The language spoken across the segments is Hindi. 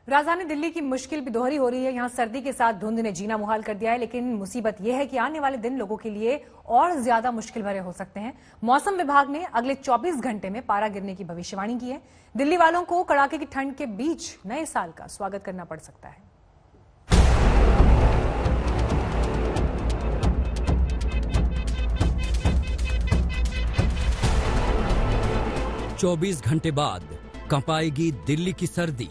राजधानी दिल्ली की मुश्किल भी दोहरी हो रही है। यहाँ सर्दी के साथ धुंध ने जीना मुहाल कर दिया है, लेकिन मुसीबत यह है कि आने वाले दिन लोगों के लिए और ज्यादा मुश्किल भरे हो सकते हैं। मौसम विभाग ने अगले 24 घंटे में पारा गिरने की भविष्यवाणी की है। दिल्ली वालों को कड़ाके की ठंड के बीच नए साल का स्वागत करना पड़ सकता है। 24 घंटे बाद कंपाएगी दिल्ली की सर्दी।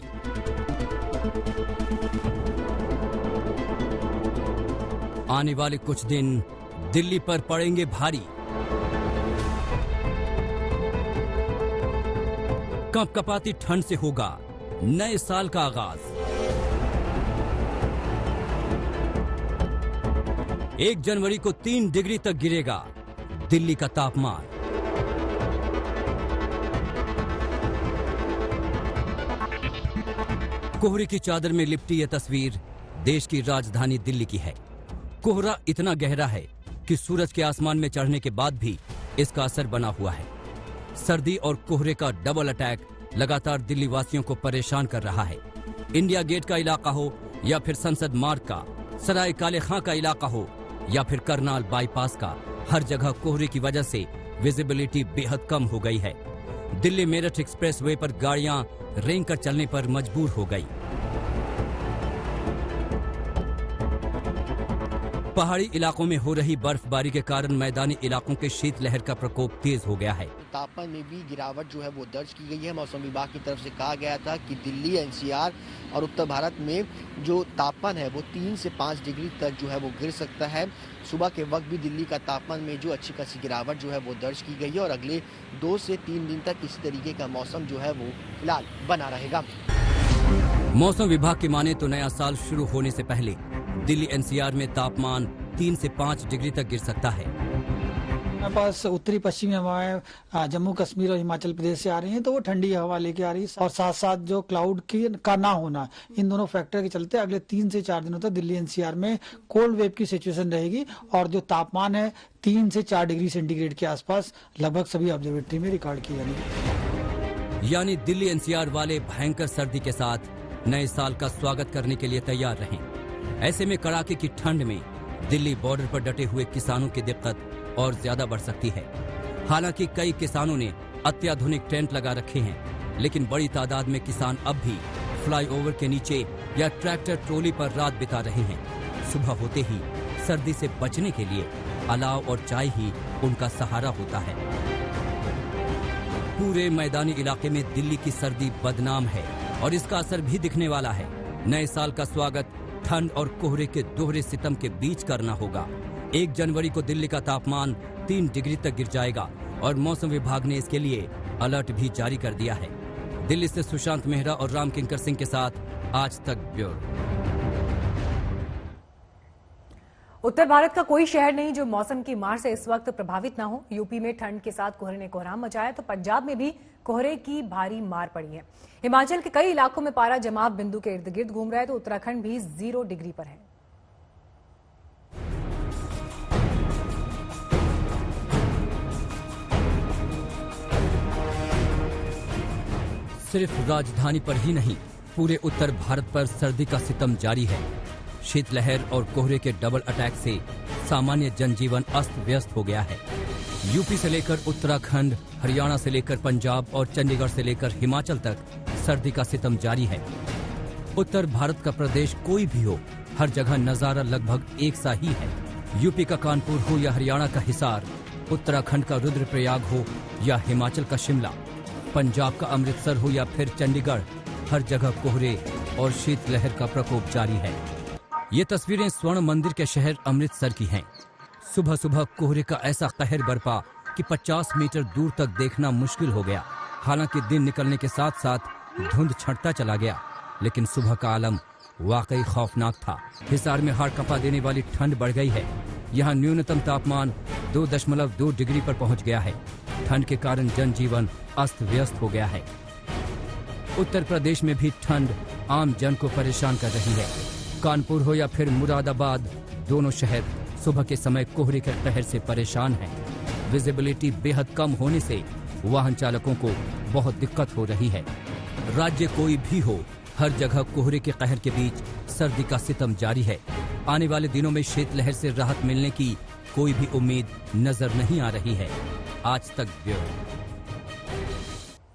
आने वाले कुछ दिन दिल्ली पर पड़ेंगे भारी। कंपकपाती ठंड से होगा नए साल का आगाज। 1 जनवरी को 3 डिग्री तक गिरेगा दिल्ली का तापमान। कोहरे की चादर में लिपटी यह तस्वीर देश की राजधानी दिल्ली की है। कोहरा इतना गहरा है कि सूरज के आसमान में चढ़ने के बाद भी इसका असर बना हुआ है। सर्दी और कोहरे का डबल अटैक लगातार दिल्ली वासियों को परेशान कर रहा है। इंडिया गेट का इलाका हो या फिर संसद मार्ग का, सराय काले खां का इलाका हो या फिर करनाल बाईपास का, हर जगह कोहरे की वजह से विजिबिलिटी बेहद कम हो गई है। दिल्ली मेरठ एक्सप्रेस वे पर गाड़ियां रेंग कर चलने पर मजबूर हो गई। पहाड़ी इलाकों में हो रही बर्फबारी के कारण मैदानी इलाकों के शीतलहर का प्रकोप तेज हो गया है। तापमान में भी गिरावट जो है वो दर्ज की गई है। मौसम विभाग की तरफ से कहा गया था कि दिल्ली, एनसीआर और उत्तर भारत में जो तापमान है वो 3 से 5 डिग्री तक जो है वो गिर सकता है। सुबह के वक्त भी दिल्ली का तापमान में जो अच्छी खासी गिरावट जो है वो दर्ज की गई है और अगले 2 से 3 दिन तक इसी तरीके का मौसम जो है वो फिलहाल बना रहेगा। मौसम विभाग की माने तो नया साल शुरू होने से पहले दिल्ली एनसीआर में तापमान 3 से 5 डिग्री तक गिर सकता है। हमारे पास उत्तरी पश्चिमी हवाएं जम्मू कश्मीर और हिमाचल प्रदेश से आ रही हैं, तो वो ठंडी हवा लेके आ रही है और साथ साथ जो क्लाउड का ना होना, इन दोनों फैक्टर के चलते अगले 3 से 4 दिनों तक दिल्ली एनसीआर में कोल्ड वेव की सिचुएशन रहेगी और जो तापमान है 3 से 4 डिग्री सेंटीग्रेड के आसपास लगभग सभी ऑब्जर्वेटरी में रिकॉर्ड किए जाएंगे। यानी दिल्ली एनसीआर वाले भयंकर सर्दी के साथ नए साल का स्वागत करने के लिए तैयार रहें। ऐसे में कड़ाके की ठंड में दिल्ली बॉर्डर पर डटे हुए किसानों की दिक्कत और ज्यादा बढ़ सकती है। हालांकि कई किसानों ने अत्याधुनिक टेंट लगा रखे हैं, लेकिन बड़ी तादाद में किसान अब भी फ्लाईओवर के नीचे या ट्रैक्टर ट्रॉली पर रात बिता रहे हैं। सुबह होते ही सर्दी से बचने के लिए अलाव और चाय ही उनका सहारा होता है। पूरे मैदानी इलाके में दिल्ली की सर्दी बदनाम है और इसका असर भी दिखने वाला है। नए साल का स्वागत ठंड और कोहरे के दोहरे सितम के बीच करना होगा। 1 जनवरी को दिल्ली का तापमान 3 डिग्री तक गिर जाएगा और मौसम विभाग ने इसके लिए अलर्ट भी जारी कर दिया है। दिल्ली से सुशांत मेहरा और राम किंकर सिंह के साथ आज तक ब्यूरो। उत्तर भारत का कोई शहर नहीं जो मौसम की मार से इस वक्त प्रभावित न हो। यूपी में ठंड के साथ कोहरे ने कोहराम मचाया तो पंजाब में भी कोहरे की भारी मार पड़ी है। हिमाचल के कई इलाकों में पारा जमाव बिंदु के इर्द गिर्द घूम रहा है तो उत्तराखंड भी 0 डिग्री पर है। सिर्फ राजधानी पर ही नहीं, पूरे उत्तर भारत पर सर्दी का सितम जारी है। शीतलहर और कोहरे के डबल अटैक से सामान्य जनजीवन अस्त व्यस्त हो गया है। यूपी से लेकर उत्तराखंड, हरियाणा से लेकर पंजाब और चंडीगढ़ से लेकर हिमाचल तक सर्दी का सितम जारी है। उत्तर भारत का प्रदेश कोई भी हो, हर जगह नजारा लगभग एक सा ही है। यूपी का कानपुर हो या हरियाणा का हिसार, उत्तराखंड का रुद्रप्रयाग हो या हिमाचल का शिमला, पंजाब का अमृतसर हो या फिर चंडीगढ़, हर जगह कोहरे और शीतलहर का प्रकोप जारी है। ये तस्वीरें स्वर्ण मंदिर के शहर अमृतसर की हैं। सुबह सुबह कोहरे का ऐसा कहर बरपा कि 50 मीटर दूर तक देखना मुश्किल हो गया। हालांकि दिन निकलने के साथ साथ धुंध छंटता चला गया, लेकिन सुबह का आलम वाकई खौफनाक था। हिसार में हाड़ कंपा देने वाली ठंड बढ़ गई है। यहाँ न्यूनतम तापमान 2.2 डिग्री पर पहुंच गया है। ठंड के कारण जनजीवन अस्त व्यस्त हो गया है। उत्तर प्रदेश में भी ठंड आम जन को परेशान कर रही है। कानपुर हो या फिर मुरादाबाद, दोनों शहर सुबह के समय कोहरे के कहर से परेशान हैं। विजिबिलिटी बेहद कम होने से वाहन चालकों को बहुत दिक्कत हो रही है। राज्य कोई भी हो, हर जगह कोहरे के कहर के बीच सर्दी का सितम जारी है। आने वाले दिनों में शीतलहर से राहत मिलने की कोई भी उम्मीद नजर नहीं आ रही है। आज तक ब्यूरो।